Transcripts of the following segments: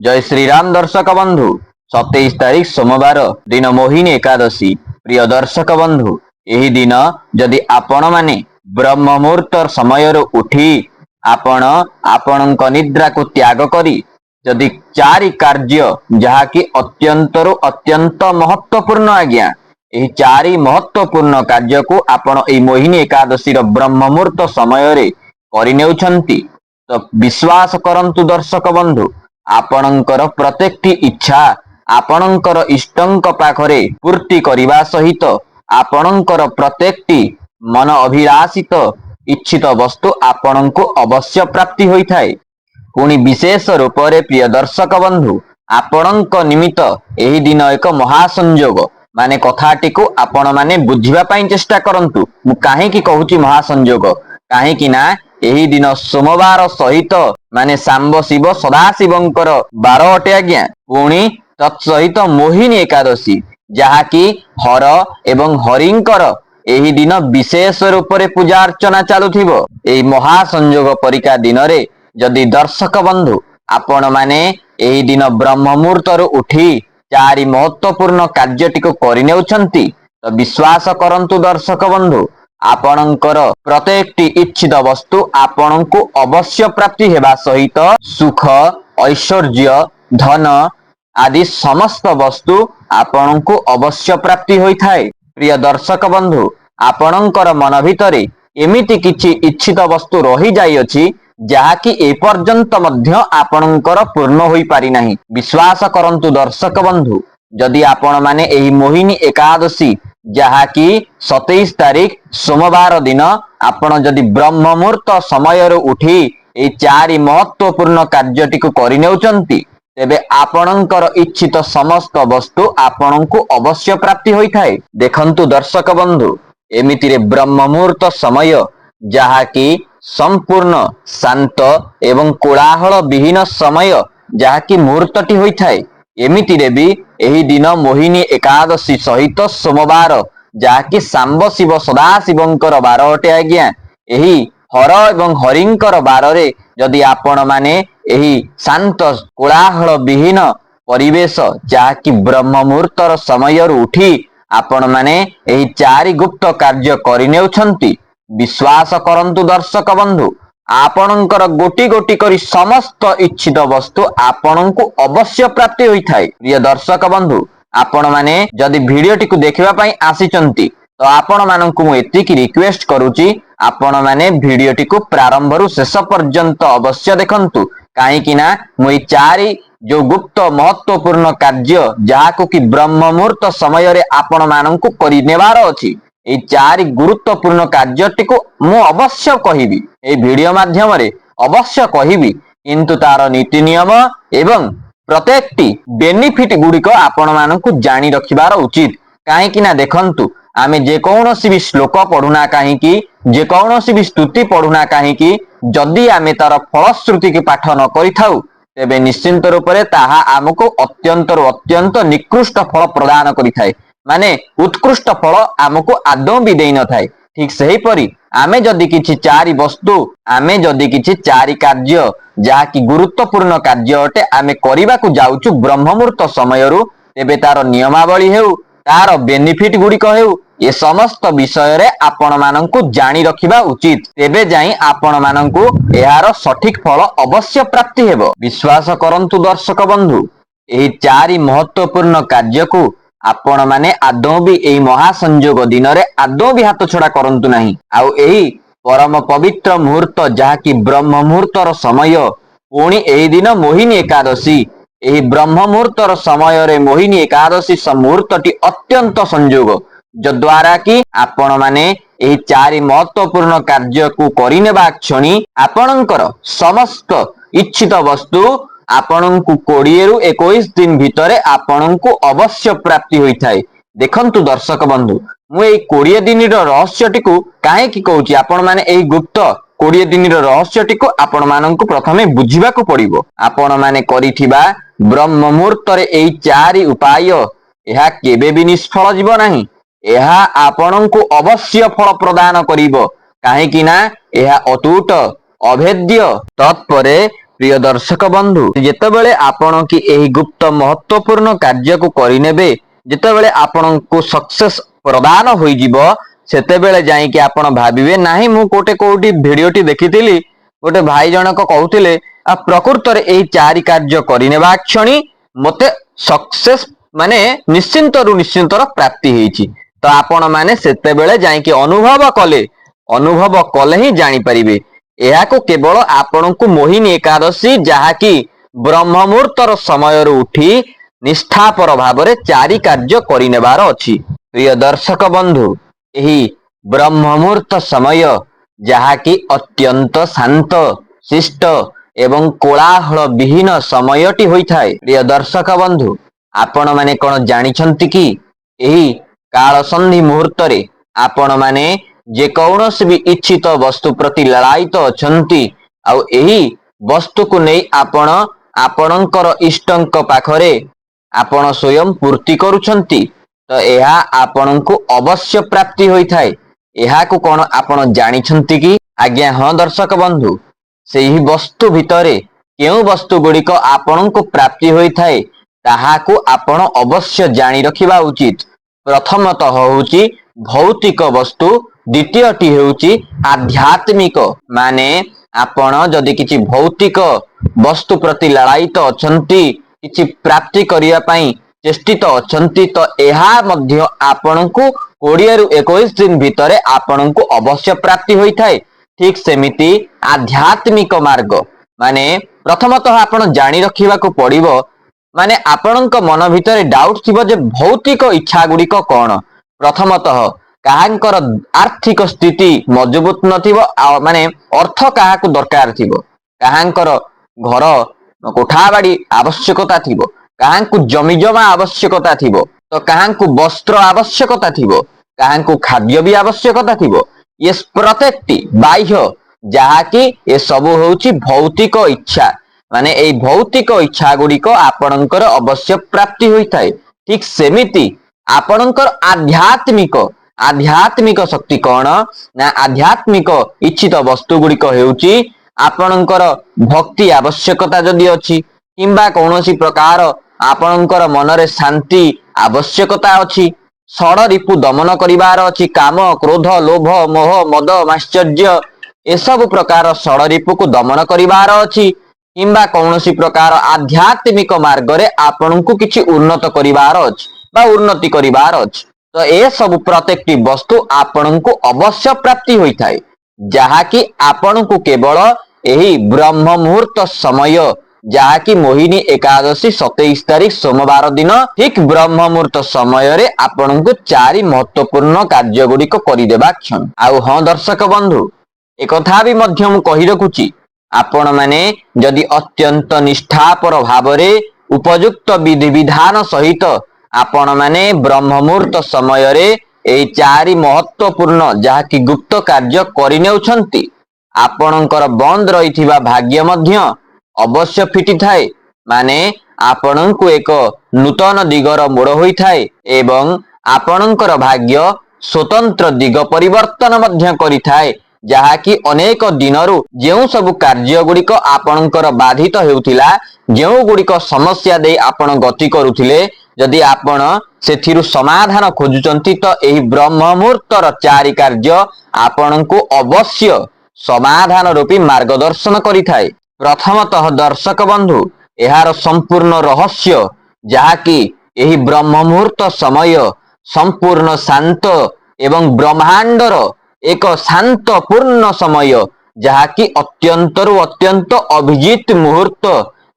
जय श्री राम दर्शक बंधु 27 तारीख सोमवार दिन मोहिनी एकादशी। प्रिय दर्शक बंधु, यही दिन जदि आपण माने ब्रह्म मुहूर्त समय उठी आपण आपणक निद्रा को त्याग करी जदि चारि कार्य जहाँकि अत्यंत महत्वपूर्ण आज्ञा यही चारि महत्वपूर्ण कार्य को आपण ए मोहिनी एकादशी ब्रह्म मुहूर्त समय करनेउछंती तो विश्वास करंतु दर्शक बंधु आपणकर प्रत्येकटी इच्छा आपणकर इष्टंक पाखरे पूर्ति करने सहित आपणकर प्रत्येकटी मन अभिलाषित इच्छित वस्तु आपणको अवश्य प्राप्ति होइथाय। पुणी विशेष रूप से प्रिय दर्शक बंधु आपणक निमित्त एही दिन एक महासंयोग माने कथाटी को आपण माने बुझिबा पई चेष्टा करंतु। मु काहेकि कहूची महासंयोग काहेकि ना एही दिन सोमवार सहित माने सांब शिव सदाशिवंकर बार अटे आज्ञा। पुणी तत्सहित मोहिनी एकादशी जहाँकि हर एवं हरिंकर एही दिन विशेष रूप से पूजा अर्चना चलुथिबो। एही महासंयोग परिका दिन रे जदि दर्शक बंधु आपण माने एही दिन ब्रह्म मुहूर्त उठी चारि महत्वपूर्ण कार्यटी को करनेउछंती तो विश्वास करंतु दर्शक बंधु आपणकर प्रत्येकटी इच्छित वस्तु आपणको अवश्य प्राप्ति हेबा सहित सुख ऐश्वर्य धन आदि समस्त वस्तु आपणको अवश्य प्राप्ति होइथाय। प्रिय दर्शक बंधु आपणकर मन भितरे एमिति किछि इच्छित वस्तु रही जाई अछि जहाँकि ए पर्यंत मध्य आपणकर पूर्ण होई पारि नाही। विश्वास करंतु दर्शक बंधु जदि आपण माने एही मोहिनी एकादशी जहाँकि 27 तारीख सोमवार दिन आपण जदि ब्रह्म मुहूर्त समय उठी ए चारि महत्वपूर्ण कार्यटी को करनेउचंती तेबे आपणकर इच्छित समस्त वस्तु आपणको अवश्य प्राप्ति होइथाय। देखंतु दर्शक बंधु एमिति रे ब्रह्म मुहूर्त समय जहाँकि संपूर्ण शांत एवं कोलाहल विहीन समय जहाँकि मुहूर्तटी होइथाय। एमिति रे भी एही दिन मोहिनी एकादशी सहित सोमवार जहाँकि सांब शिव सदाशिवंकर बार अटे आज्ञा। एही हर एवं हरिंकर बार रे जदि आपण माने एही शांत कोलाहल विहीन परिवेश जहाँकि ब्रह्म मुहूर्तर समय उठी आपण माने एही चारि गुप्त कार्य करनेउछंती विश्वास करंतु दर्शक बंधु आपणकर गोटी गोटी करी समस्त इच्छित वस्तु आपणको अवश्य प्राप्ति होइथाय। प्रिय दर्शक बंधु आपण माने जदि वीडियोटी को देखिबा पई आसीचंती तो आपण माननकु मु एतिकी रिक्वेस्ट करूची आपण माने वीडियोटी को प्रारंभ रु शेष पर्यंत अवश्य देखंतु काहेकि ना मु चारि जो गुप्त महत्वपूर्ण कार्य जाहाको कि ब्रह्म मुहूर्त समय रे आपण माननकु करिनेबार अछि ए चारि गुरुत्वपूर्ण कार्यटी को मु अवश्य कहिबी ए वीडियो माध्यम रे अवश्य कहिबी किंतु तार नीति नियम एवं प्रत्येकटी बेनिफिट गुड़िक आपण माननकु जानी रखिबार उचित। काहेकि ना देखंतु आमे जे कौनसी भी श्लोक पढ़ुना काहेकि जे कौनसी भी स्तुति पढ़ुना काहेकि जदि आमे तार फलश्रुति के पाठ न करिथाउ तेबे निश्चिंत रूप से ताहा आमको अत्यंत निकृष्ट फल प्रदान करिथाय माने उत्कृष्ट फल आमको आदौ भी देई न थाए। ठीक सही परी आमे जदि किछि चारि वस्तु आमे जदि किछि चारि कार्य जहाँकि गुरुत्वपूर्ण कार्य अटे आमे करिबा को जाउछु ब्रह्म मुहूर्त समयरु तेबे तार नियमावली हेउ तार बेनिफिट गुड़िक हेउ ए समस्त विषय रे आपण माननकु जानी रखिबा उचित तेबे जाई आपण माननकु एहार सठिक फल अवश्य प्राप्ति हेबो। विश्वास करंतु दर्शक बंधु एही चारि महत्वपूर्ण कार्य को आपण माने आदौ भी एही महासंयोग दिन रे आदौ भी हाथ छड़ा करंतु नाही। आउ एही परम पवित्र मुहूर्त जहाँकि ब्रह्म मुहूर्तर समय पुणी एही दिन मोहिनी एकादशी एही ब्रह्म मुहूर्तर समय रे मोहिनी एकादशी मुहूर्तटी अत्यंत संयोग जद्वारा कि आपण माने एही चारि महत्वपूर्ण कार्य को करिनेबा क्षणी आपणकर समस्त इच्छित वस्तु आपणको 20 रु 21 दिन भितरे आपणको अवश्य प्राप्ति होइथाय। देखंतु दर्शक बंधु मु एई 20 दिन रो रहस्यटी को काहे कि कहूची आपण माने एई गुप्त 20 दिन रो रहस्यटी को आपण माननकु प्रथमे बुझिबा को पड़िबो। आपण माने करिथिबा ब्रह्म मुहूर्त रे एई चारि उपाय एहा केबे भी निष्फल जीव नाही। एहा आपणको अवश्य फल प्रदान करिबो काहे कि ना एहा अतूट अभेद्य तत्परे प्रिय दर्शक बंधु जेतेबेले आपण की एही गुप्त महत्वपूर्ण कार्य को करिनेबे जेतेबेले आपण को सक्सेस प्रदान होई जिवो सेतेबेले जाई कि आपण भाबिबे नाही मु कोठी भिडियोटी देखिथिली गोटे भाई जनक कहूतिले आ प्रकृत रे एही चारि कार्य करिनेबा क्षणी मते सक्सेस माने निश्चिंतर प्राप्ति हेछि तो आपण माने सेतेबेले जाई कि अनुभव कले ही जानी परिबे एहाको केवल आपनकु मोहिनी एकादशी जहाँकि ब्रह्म मुहूर्तर समय उठी निष्ठापर भाव चारि कार्य करिनेबार अछि। प्रिय दर्शक बंधु एही ब्रह्म मुहूर्त समय जहाँकि अत्यंत शांत शिष्ट एवं कोलाहल विहीन समयटी होइथाय। प्रिय दर्शक बंधु आपण माने कोन जानिछंती कि एही काल संधि मुहूर्त रे आपण माने जे कौनसी भी इच्छित वस्तु प्रति ललायित अछंती आउ एही वस्तु को नहीं आपणकर इष्टंक पाखरे आपण स्वयं पूर्ति करुछंती तो एहा आपणको अवश्य प्राप्ति होइथाय। एहा को कोन आपण जानिछंती कि आज्ञा हाँ दर्शक बंधु सेही वस्तु भितरे केउ वस्तु गुड़िक आपणको प्राप्ति होइथाय ताहाको आपण अवश्य जानी रखिबा उचित। प्रथमतः होउची भौतिक वस्तु द्वितीयटी हेउची आध्यात्मिक माने आपण जदि किछि भौतिक वस्तु प्रति ललायित अछंती किछि प्राप्ति करिया पई चेष्टित अछंती तो एहा मध्य आपणको 20 रु 21 दिन भितरे आपणको अवश्य प्राप्ति होइथाय। ठीक सेमिति आध्यात्मिक मार्ग माने प्रथमतः आपण जानी रखिबा को पड़िबो माने आपणक मन भितरे डाउट थिबो जे भौतिक इच्छा गुड़िक कोन। प्रथमतः काहांकर आर्थिक स्थिति मजबूत नथिबो माने अर्थ काहाकु दरकार थिबो काहांकर घर कोठा बाड़ी आवश्यकता थिबो काहांकु जमी जमा आवश्यकता थिबो तो काहांकु वस्त्र आवश्यकता थिबो काहांकु खाद्य भी आवश्यकता थिबो ये प्रत्येकटी बाह्य जहाँकि ये सबु होउची भौतिक इच्छा माने एई भौतिक इच्छा गुड़िक आपणकर अवश्य प्राप्ति होइथाय। ठीक सेमिति आपणकर आध्यात्मिक शक्ति कौन ना आध्यात्मिक इच्छित वस्तु गुड़िक हेउची आपणकर भक्ति आवश्यकता जदि अछि किंबा कौनसी प्रकार आपणकर मनरे शांति आवश्यकता अछि षड रिपु दमन करिवार अछि काम क्रोध लोभ मोह मद माश्चर्य ए सब प्रकार षड रिपु को दमन करिवार अछि किंबा कौनसी प्रकार आध्यात्मिक मार्ग रे आपणको किछि उन्नत करिवार अछि बा उन्नति करिवार अछि तो ए सब प्रत्येकटी वस्तु आपणको अवश्य प्राप्ति होइथाय जहाँकि आपणको केवल एही ब्रह्म मुहूर्त समय जहाँकि मोहिनी एकादशी 27 तारिख सोमवार दिन ठीक ब्रह्म मुहूर्त समय रे आपणको चारि महत्वपूर्ण कार्य गुड़िक करिदेबा क्षण। आउ हाँ दर्शक बंधु एक कथा भी मध्य मु कहि रखुची आपण माने जदि अत्यंत निष्ठापर भावरे उपयुक्त विधि विधान सहित आपण माने ब्रह्म मुहूर्त समय रे एई चारि महत्वपूर्ण जहाँकि गुप्त कार्य करिनेउछंती आपणकर बंद रहिथिबा भाग्य मध्य अवश्य फिटी थाए माने आपणको एक नूतन दिगर मोड़ होइथाए एवं आपणकर भाग्य स्वतंत्र दिग परिवर्तन मध्य करिथाए जहाँकि अनेक दिनरु जेउ सब कार्य गुड़िक आपणकर बाधित हेउथिला जेउ गुड़िक समस्या दे आपण गति करुथिले जदि आपण सेथिरु समाधान खोजुचंती तो एही ब्रह्म मुहूर्तर चारि कार्य आपणको अवश्य समाधान रूपी मार्गदर्शन करिथाए। प्रथमतः दर्शक बंधु एहार संपूर्ण रहस्य जहाँकि एही ब्रह्म मुहूर्त समय संपूर्ण शांत एवं ब्रह्मांडर एक शांत पूर्ण समय जहाँकि अत्यंतरु अत्यंत अभिजित मुहूर्त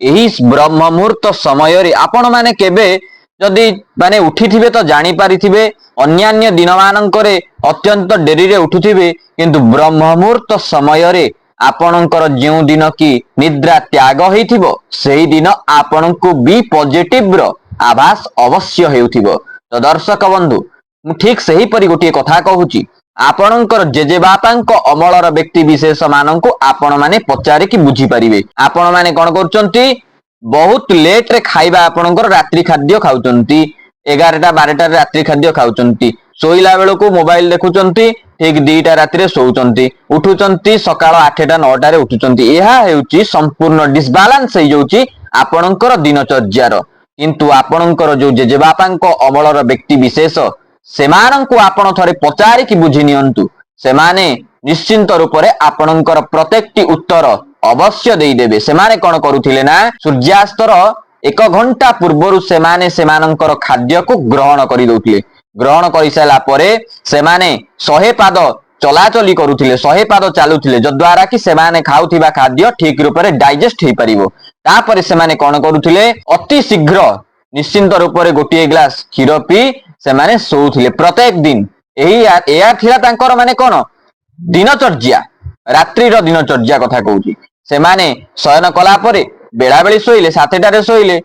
एही ब्रह्म मुहूर्त समय रे आपण माने केबे जदि माने उठिथिबे तो जानी पारिथिबे अन्यान्य दिन मानकरे अत्यंत डेरी रे उठुथिबे किंतु ब्रह्म मुहूर्त समय रे आपणकर जेउ दिन की निद्रा त्याग हेइथिबो सेही दिन आपणको बी पॉजिटिव रो आभास अवश्य हेउथिबो। तो दर्शक बंधु मु ठीक सही परि गोटे कथा कहूची आपणकर जेजे बापांक अमलर व्यक्ति विशेष माननकु आपण माने पचारे कि बुझी परिबे आपण माने कोन करचंती बहुत लेट रे खाइबा आपणकर रात्रि खाद्य खाउचंती 11टा 12टा रात्रि खाद्य खाउचंती ଶୋଇଲା ବେଳକୁ ମୋବାଇଲ ଦେଖୁଛନ୍ତି, ଠିକ 2ଟା ରାତିରେ ଶୋଉଛନ୍ତି, ଉଠୁଛନ୍ତି ସକାଳ 8ଟା 9ଟାରେ ଉଠୁଛନ୍ତି। ଏହା ହେଉଛି ସମ୍ପୂର୍ଣ୍ଣ ଡିସବାଲାନ୍ସ ହେଇଯାଉଛି ଆପଣଙ୍କର ଦିନଚର୍ଯ୍ୟାର। କିନ୍ତୁ ଆପଣଙ୍କର ଯୋଉ ଜେଜେବାପାଙ୍କ ଅମଳର ବ୍ୟକ୍ତି ବିଶେଷ ସେମାନଙ୍କୁ ଆପଣ ଥରେ ପଚାରିକି ବୁଝି ନିଅନ୍ତୁ। ସେମାନେ ନିଶ୍ଚିନ୍ତ ରୂପରେ ଆପଣଙ୍କର ପ୍ରତ୍ୟେକଟି ଉତ୍ତର ଅବଶ୍ୟ ଦେଇଦେବେ। ସେମାନେ କଣ କରୁଥିଲେ ନା ସୂର୍ଯ୍ୟାସ୍ତର 1 ଘଣ୍ଟା ପୂର୍ବରୁ ସେମାନେ ସେମାନଙ୍କର ଖାଦ୍ୟକୁ ଗ୍ରହଣ କରିଦଉଥିଲେ। ଗ୍ରହଣ କରିସାରିଲା ପରେ ସେମାନେ 100 ପାଦ ଚଲାଚଲି କରୁଥିଲେ, 100 ପାଦ ଚାଲୁଥିଲେ, ଯଦ୍ୱାରା କି ସେମାନେ ଖାଉଥିବା ଖାଦ୍ୟ ଠିକ ରୂପରେ ଡାଇଜେଷ୍ଟ ହେଇପାରିବ। ତାପରେ ସେମାନେ କଣ କରୁଥିଲେ ଅତି ଶୀଘ୍ର ନିଶ୍ଚିନ୍ତ ରୂପରେ ଗୋଟିଏ ଗ୍ଲାସ କ୍ଷୀର ପିଇ ସେମାନେ ଶୋଉଥିଲେ ପ୍ରତ୍ୟେକ ଦିନ। ଏହା ଥିଲା ତାଙ୍କର ମାନେ କଣ ଦିନଚର୍ଯ୍ୟା, ରାତ୍ରିର ଦିନଚର୍ଯ୍ୟା କଥା କହୁଛି। ସେମାନେ ଶୟନ କଲା ପରେ ବେଳାବେଳି ଶୋଇଲେ, 7ଟାରେ ଶୋଇଲେ,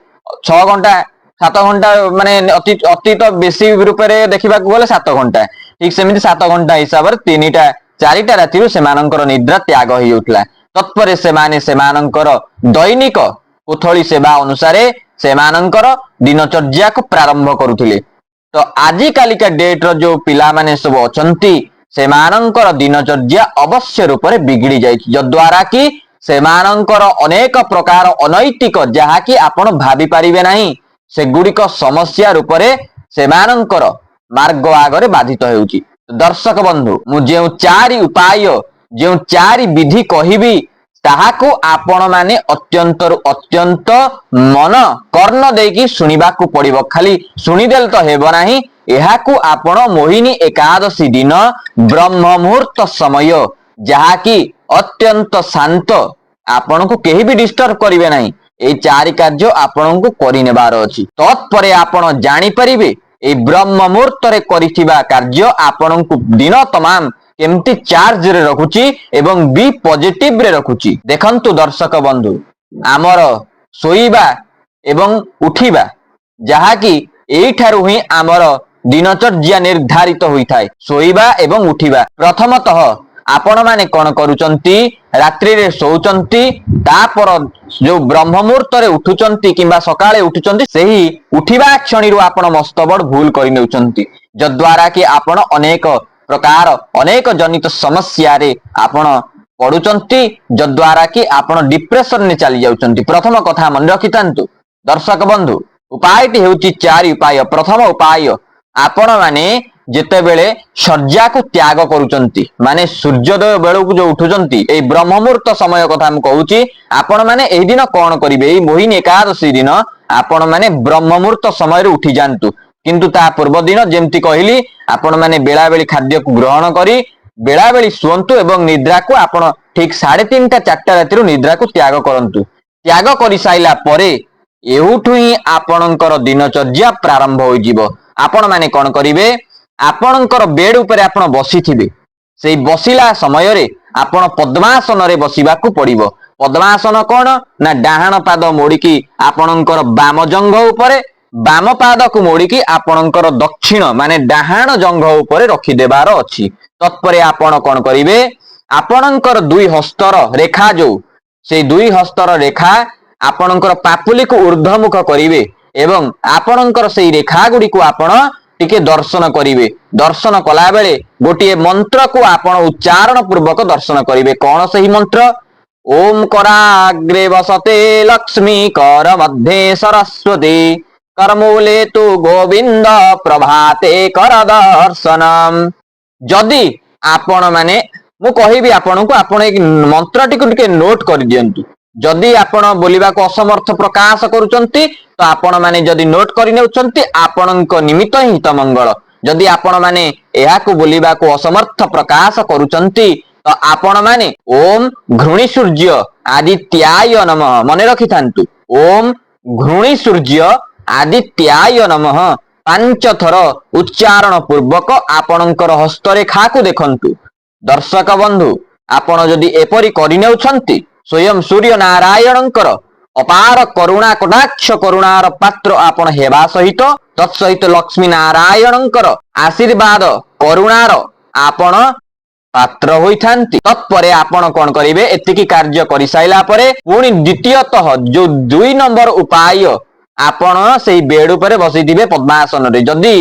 6 ଘଣ୍ଟା 7 ଘଣ୍ଟା ମାନେ ଅତି ତ ବେଶୀ ରୂପରେ ଦେଖିବାକୁ ଗଲେ 7 ଘଣ୍ଟା, ଠିକ ସେମିତି 7 ଘଣ୍ଟା ହିସାବରେ 3ଟା 4ଟା ରାତିରୁ ସେମାନଙ୍କର ନିଦ୍ରା ତ୍ୟାଗ ହେଇଯାଉଥିଲା। ତତ୍ପରେ ସେମାନେ ସେମାନଙ୍କର ଦୈନିକ କୋଥଳି ସେବା ଅନୁସାରେ ସେମାନଙ୍କର ଦିନଚର୍ଯ୍ୟାକୁ ପ୍ରାରମ୍ଭ କରୁଥିଲେ। ତ ଆଜି କାଲିକା ଡେଟର ଯୋଉ ପିଲାମାନେ ସବୁ ଅଛନ୍ତି ସେମାନଙ୍କର ଦିନଚର୍ଯ୍ୟା ଅବଶ୍ୟ ରୂପରେ ବିଗିଡି ଯାଇଛି, ଯଦ୍ୱାରା କି ସେମାନଙ୍କର ଅନେକ ପ୍ରକାର ଅନୈତିକ ଯାହାକି ଆପଣ ଭାବି ପାରିବେ ନାହିଁ ସେଗୁଡିକ ସମସ୍ୟା ରୂପରେ ସେମାନଙ୍କର ମାର୍ଗ ଆଗରେ ବାଧିତ ହେଉଛି। ଦର୍ଶକ ବନ୍ଧୁ, ମୁଁ ଯେଉଁ 4 ଉପାୟ ଯେଉଁ 4 ବିଧି କହିବି ତାହାକୁ ଆପଣ ମାନେ ଅତ୍ୟନ୍ତରୁ ଅତ୍ୟନ୍ତ ମନ କର୍ଣ୍ଣ ଦେଇକି ଶୁଣିବାକୁ ପଡିବ। ଖାଲି ଶୁଣିଦେଲେ ତ ହେବ ନାହିଁ, ଏହାକୁ ଆପଣ ମୋହିନୀ ଏକାଦଶୀ ଦିନ ବ୍ରହ୍ମ ମୁହୂର୍ତ୍ତ ସମୟ ଯାହାକି ଅତ୍ୟନ୍ତ ଶାନ୍ତ, ଆପଣଙ୍କୁ କେହି ବି ଡିଷ୍ଟର୍ବ କରିବେ ନାହିଁ, এই 4 କାର୍ଯ୍ୟ ଆପଣଙ୍କୁ କରିନେବାର ଅଛି। ତତ୍ପରେ ଆପଣ ଜାଣିପାରିବେ এই ବ୍ରହ୍ମ ମୁହୂର୍ତ୍ତରେ କରିଥିବା କାର୍ଯ୍ୟ ଆପଣଙ୍କୁ ଦିନ ତମାମ କେମିତି ଚାର୍ଜରେ ରଖୁଛି ଏବଂ ବି ପଜିଟିଭରେ ରଖୁଛି। ଦେଖନ୍ତୁ ଦର୍ଶକ ବନ୍ଧୁ, ଆମର ଶୋଇବା ଏବଂ ଉଠିବା ଯାହାକି ଏଇଠାରୁ ହିଁ ଆମର ଦିନଚର୍ଯ୍ୟା ନିର୍ଦ୍ଧାରିତ ହୋଇଥାଏ। ଶୋଇବା ଏବଂ ଉଠିବା, ପ୍ରଥମତଃ ଆପଣ ମାନେ କଣ କରୁଛନ୍ତି ରାତ୍ରିରେ ଶୋଉଛନ୍ତି, ତାପର ଯୋଉ ବ୍ରହ୍ମ ମୁହୂର୍ତ୍ତରେ ଉଠୁଛନ୍ତି କିମ୍ବା ସକାଳେ ଉଠୁଛନ୍ତି ସେହି ଉଠିବା କ୍ଷଣିରୁ ଆପଣ ମସ୍ତବଡ ଭୁଲ କରିନେଉଛନ୍ତି, ଯଦ୍ୱାରା କି ଆପଣ ଅନେକ ପ୍ରକାର ଅନେକ ଜନିତ ସମସ୍ୟାରେ ଆପଣ ପଡୁଛନ୍ତି, ଯଦ୍ୱାରା କି ଆପଣ ଡିପ୍ରେସନରେ ଚାଲି ଯାଉଛନ୍ତି। ପ୍ରଥମ କଥା ମନେ ରଖିଥାନ୍ତୁ ଦର୍ଶକ ବନ୍ଧୁ, ଉପାୟଟି ହେଉଛି 4 ଉପାୟ। ପ୍ରଥମ ଉପାୟ, ଆପଣ ମାନେ ଯେତେବେଳେ ଶଯ୍ୟାକୁ ତ୍ୟାଗ କରୁଛନ୍ତି ମାନେ ସୂର୍ଯ୍ୟୋଦୟ ବେଳକୁ ଯୋଉ ଉଠୁଛନ୍ତି ଏଇ ବ୍ରହ୍ମ ମୁହୂର୍ତ୍ତ ସମୟ କଥା ମୁଁ କହୁଛି, ଆପଣ ମାନେ ଏହି ଦିନ କଣ କରିବେ, ଏଇ ମୋହିନୀ ଏକାଦଶୀ ଦିନ ଆପଣ ମାନେ ବ୍ରହ୍ମ ମୁହୂର୍ତ୍ତ ସମୟରେ ଉଠି ଯାଆନ୍ତୁ। କିନ୍ତୁ ତା ପୂର୍ବ ଦିନ ଯେମିତି କହିଲି ଆପଣ ମାନେ ବେଳାବେଳି ଖାଦ୍ୟକୁ ଗ୍ରହଣ କରି ବେଳାବେଳି ଶୁଅନ୍ତୁ ଏବଂ ନିଦ୍ରାକୁ ଆପଣ ଠିକ 3:30 4ଟା ରାତିରୁ ନିଦ୍ରାକୁ ତ୍ୟାଗ କରନ୍ତୁ। ତ୍ୟାଗ କରିସାରିଲା ପରେ ଏଉଠୁ ହିଁ ଆପଣଙ୍କର ଦିନଚର୍ଯ୍ୟା ପ୍ରାରମ୍ଭ ହୋଇଯିବ। ଆପଣ ମାନେ କଣ କରିବେ, ଆପଣଙ୍କର ବେଡ ଉପରେ ଆପଣ ବସିଥିବେ, ସେଇ ବସିଲା ସମୟରେ ଆପଣ ପଦ୍ମାସନରେ ବସିବାକୁ ପଡିବ। ପଦ୍ମାସନ କଣ ନା ଡାହାଣ ପାଦ ମୋଡିକି ଆପଣଙ୍କର ବାମ ଜଙ୍ଘ ଉପରେ, ବାମ ପାଦକୁ ମୋଡିକି ଆପଣଙ୍କର ଦକ୍ଷିଣ ମାନେ ଡାହାଣ ଜଙ୍ଘ ଉପରେ ରଖିଦେବାର ଅଛି। ତତ୍ପରେ ଆପଣ କଣ କରିବେ, ଆପଣଙ୍କର 2 ହସ୍ତର ରେଖା ଯୋଉ ସେଇ 2 ହସ୍ତର ରେଖା ଆପଣଙ୍କର ପାପୁଲିକୁ ଊର୍ଦ୍ଧ୍ୱମୁଖ କରିବେ ଏବଂ ଆପଣଙ୍କର ସେଇ ରେଖା ଗୁଡିକୁ ଆପଣ ଟିକେ ଦର୍ଶନ କରିବେ। ଦର୍ଶନ କଲା ବେଳେ ଗୋଟିଏ ମନ୍ତ୍ରକୁ ଆପଣ ଉଚ୍ଚାରଣ ପୂର୍ବକ ଦର୍ଶନ କରିବେ। କଣ ସେହି ମନ୍ତ୍ର? ଓಂ କରାଗ୍ରେ ବସତେ ଲକ୍ଷ୍ମୀ କର ମଧ୍ୟେ ସରସ୍ୱତୀ କରମୂଲେ ତୁ ଗୋବିନ୍ଦ ପ୍ରଭାତେ କର ଦର୍ଶନମ୍। ଯଦି ଆପଣ ମାନେ ମୁଁ କହିବି ଆପଣଙ୍କୁ, ଆପଣ ଏଇ ମନ୍ତ୍ରଟିକୁ ଟିକେ ନୋଟ କରିଦିଅନ୍ତୁ। ଯଦି ଆପଣ ବୋଲିବାକୁ ଅସମର୍ଥ ପ୍ରକାଶ କରୁଛନ୍ତି ତ ଆପଣ ମାନେ ଯଦି ନୋଟ କରିନେଉଛନ୍ତି ଆପଣଙ୍କ ନିମିତ୍ତ ହିଁ ହିତମଙ୍ଗଳ। ଯଦି ଆପଣ ମାନେ ଏହାକୁ ବୋଲିବାକୁ ଅସମର୍ଥ ପ୍ରକାଶ କରୁଛନ୍ତି ତ ଆପଣ ମାନେ ଓಂ ଘୃଣୀ ସୂର୍ଯ୍ୟ ଆଦିତ୍ୟାୟ ନମଃ ମନେ ରଖିଥାନ୍ତୁ। ଓಂ ଘୃଣୀ ସୂର୍ଯ୍ୟ ଆଦିତ୍ୟାୟ ନମଃ 5 ଥର ଉଚ୍ଚାରଣ ପୂର୍ବକ ଆପଣଙ୍କର ହସ୍ତରେଖାକୁ ଦେଖନ୍ତୁ। ଦର୍ଶକ ବନ୍ଧୁ, ଆପଣ ଯଦି ଏପରି କରିନେଉଛନ୍ତି ସ୍ୱୟଂ ସୂର୍ଯ୍ୟ ନାରାୟଣଙ୍କର ଅପାର କରୁଣା କଟାକ୍ଷ କରୁଣାର ପାତ୍ର ଆପଣ ହେବା ସହିତ ତତ୍ସହିତ ଲକ୍ଷ୍ମୀ ନାରାୟଣଙ୍କର ଆଶୀର୍ବାଦ କରୁଣାର ଆପଣ ପାତ୍ର ହୋଇଥାନ୍ତି। ତତ୍ପରେ ଆପଣ କଣ କରିବେ, ଏତିକି କାର୍ଯ୍ୟ କରିସାରିଲା ପରେ ପୁଣି ଦ୍ୱିତୀୟତଃ ଯୋଉ 2 ନମ୍ବର ଉପାୟ, ଆପଣ ସେଇ ବେଡ ଉପରେ ବସିଥିବେ ପଦ୍ମାସନରେ। ଯଦି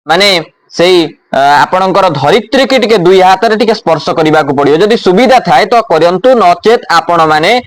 ମାନେ सेई आपणकर धरित्री की टिके दुई हाथ टिके स्पर्श करने को पड़ो जदि सुविधा थाए तो करंतु नचेत आपण माने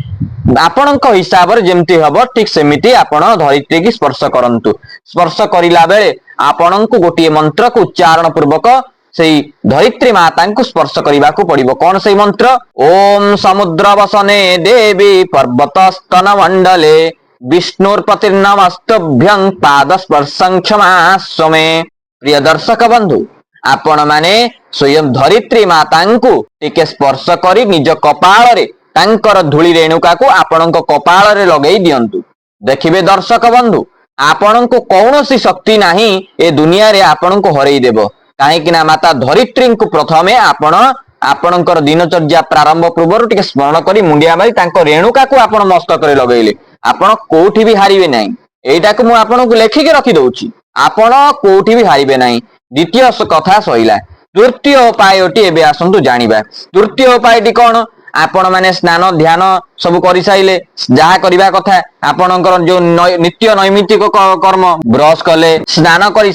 आपणक हिसाब से जमती हम ठीक सेमिति आपण धरित्री की स्पर्श करंतु स्पर्श करिला बेले आपण को गोटे मंत्र को उच्चारण पूर्वक सेई धरित्री माता को स्पर्श करने को पड़ो कौन से मंत्र ओम समुद्र वसने देवी पर्वत स्तन मंडले विष्णुर्पतिर्नमस्तभ्यं पाद स्पर्शं क्षमास्व मे प्रिय दर्शक बंधु आपण माने स्वयं धरित्री माता को टिके स्पर्श करी निज कपाल रे तांकर धूली रेणुका को आपणक कपाल रे लगेई दियंतु देखिबे दर्शक बंधु आपण को कौनसी शक्ति नाही ए दुनिया रे आपण को हरई देबो काहेकि ना माता धरित्री को प्रथमे आपण आपणकर दिनचर्या प्रारंभ पूर्व टिके स्मरण करी मुंडिया मारी तांको रेणुका को आपण मस्तक रे लगेइले आपण कोठी भी हारिबे नाही एटा को मु आपण को लेखिके रखि दउची आपण कोठी भी हारिबे नाही द्वितीय कथा सइला तृतीय उपायटी एबे आसंतु जानिबा तृतीय उपायटी कोन आपण माने स्नान ध्यान सब करि साइले जहा करिबा कथा आपणकर जो नित्य नैमित्तिक कर्म ब्रश कले स्नान करि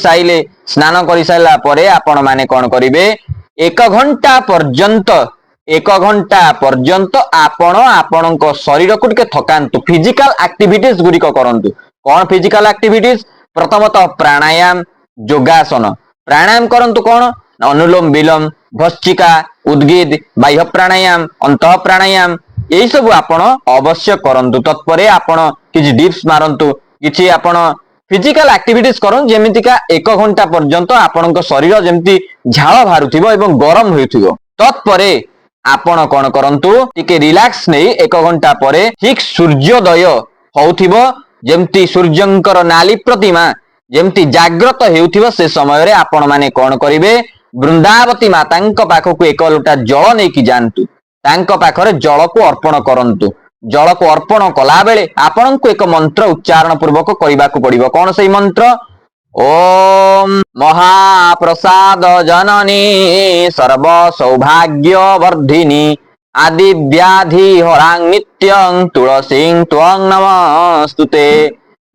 साइला परे आपण माने कोन करिवे एक घंटा पर्यंत आपण आपणक शरीर को टिके थकांतु फिजिकल एक्टिविटीज गुरिक करंतु कौन फिजिकल एक्टिविटीज प्रथमतः प्राणायाम योगासन प्राणायाम करंतु कौन अनुलोम विलोम भस्त्रिका उद्गीत बाह्य प्राणायाम अंतः प्राणायाम यही सब आपण अवश्य करंतु तत्परे आपण किछि डिप्स मारंतु किछि आपण फिजिकल एक्टिविटीज करन जेमितिका एक घंटा पर्यंत आपणक शरीर जेमिति झाळ भारुथिबो एवं गरम होइथिबो तत्परे आपण कोन करंतु टिके रिलैक्स नै एक घंटा परे ठीक सूर्योदय होउथिबो जेमिति सूर्यंकर नाली प्रतिमा जेमिति जागृत हेउथिबो से समय रे आपण माने कोन करिवे वृंदावती मातांक पाखकु एक लोटा जल नै कि जानतु तांक पाखरे जल को अर्पण करंतु जल को अर्पण कला बेले आपण को एक मंत्र उच्चारण पूर्वक करबा को पड़िबो कौन से मंत्र ओम महाप्रसाद जननी सर्व सौभाग्य वर्धिनी आदि व्याधि हरां नित्यं तुलसी त्वं नमस्तुते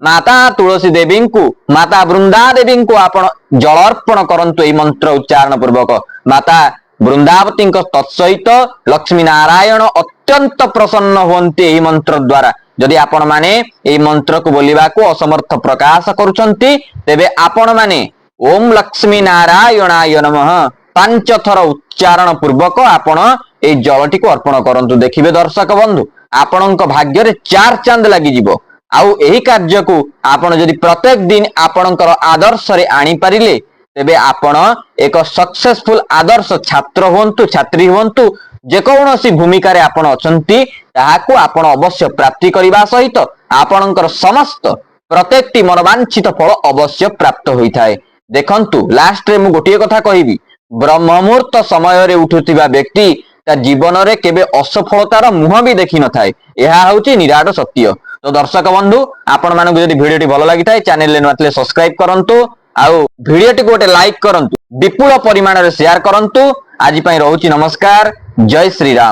माता तुलसी देवी को माता वृंदा देवी को आपण जल अर्पण करंतु एई मंत्र उच्चारण पूर्वक माता वृंदावती तत्सहित लक्ष्मी नारायण अत्यंत प्रसन्न हुंती एई मंत्र द्वारा जदि आपण माने एई मंत्र को बोलिबा को असमर्थ प्रकाश करूछंती तेबे आपण माने ओम लक्ष्मी नारायणाय नमः 5 थर उच्चारण पूर्वक आपण एई जलटी को अर्पण करंतु देखिबे दर्शक बंधु आपणक भाग्य रे 4 चांद लागि जिवो आउ एही कार्य को आपण जदि प्रत्येक दिन आपणकर आदर्श रे आनी पारिले तेबे आपण एक सक्सेसफुल आदर्श छात्र हुंतु छात्री हुंतु जे कौनसी भूमिका रे आपण अछंती ताहाकू आपण अवश्य प्राप्ति करिबा सहित आपणकर समस्त प्रत्येकटी मनोवांछित फल अवश्य प्राप्त होइथाय देखंतु लास्ट रे मु गोटिए कथा कहिबी ब्रह्म मुहूर्त समय रे उठुथिबा व्यक्ति ता जीवन रे केबे असफलतार मुह भी देखि न थाए एहा होउची निराट सत्य तो दर्शक बंधु आपण मानक जदि भिडियोटी भलो लागिथाय चैनल ले नथले सब्सक्राइब करंतु आउ भिडियोटी गोटे लाइक करंतु विपुल परिमाण रे शेयर करंतु आज पई रहउची नमस्कार जय श्री राम।